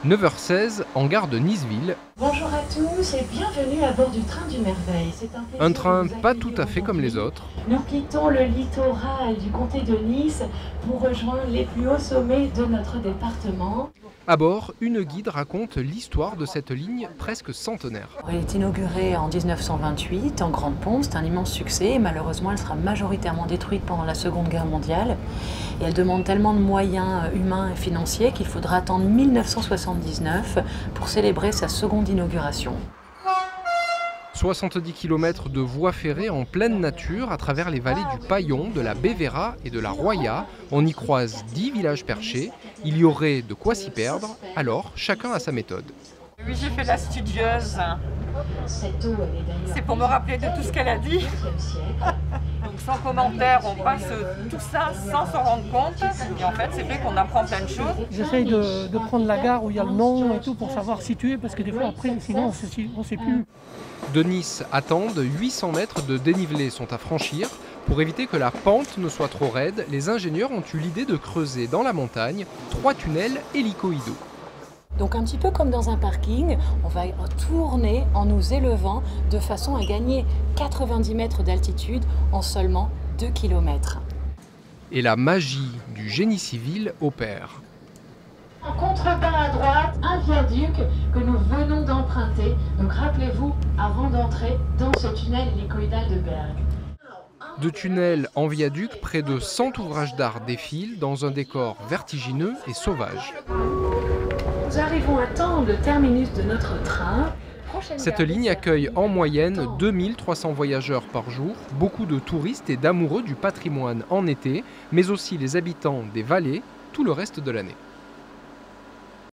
9h16 en gare de Niceville. Bonjour à tous et bienvenue à bord du train du Merveille. C'est Un train pas tout à fait comme les autres. Nous quittons le littoral du comté de Nice pour rejoindre les plus hauts sommets de notre département. À bord, une guide raconte l'histoire de cette ligne presque centenaire. Elle est inaugurée en 1928 en grande pompe, c'est un immense succès et malheureusement elle sera majoritairement détruite pendant la Seconde Guerre mondiale. Et elle demande tellement de moyens humains et financiers qu'il faudra attendre 1979 pour célébrer sa seconde inauguration. 70 km de voies ferrées en pleine nature à travers les vallées du Paillon, de la Bévéra et de la Roya. On y croise 10 villages perchés. Il y aurait de quoi s'y perdre, alors chacun a sa méthode. Oui, j'ai fait la studieuse. C'est pour me rappeler de tout ce qu'elle a dit. Donc sans commentaire, on passe tout ça sans s'en rendre compte. Et en fait, c'est vrai qu'on apprend plein de choses. J'essaye de prendre la gare où il y a le nom et tout pour savoir situer, parce que des fois après, sinon on ne sait plus. De Nice à Tende, 800 mètres de dénivelé sont à franchir. Pour éviter que la pente ne soit trop raide, les ingénieurs ont eu l'idée de creuser dans la montagne 3 tunnels hélicoïdaux. Donc un petit peu comme dans un parking, on va tourner en nous élevant de façon à gagner 90 mètres d'altitude en seulement 2 km. Et la magie du génie civil opère. En contrebas à droite, un viaduc que nous venons d'emprunter. Donc rappelez-vous, avant d'entrer dans ce tunnel hélicoïdal de Bergues. De tunnels en viaduc, près de 100 ouvrages d'art défilent dans un décor vertigineux et sauvage. Nous arrivons à temps le terminus de notre train. Cette ligne accueille en moyenne 2300 voyageurs par jour, beaucoup de touristes et d'amoureux du patrimoine en été, mais aussi les habitants des vallées tout le reste de l'année.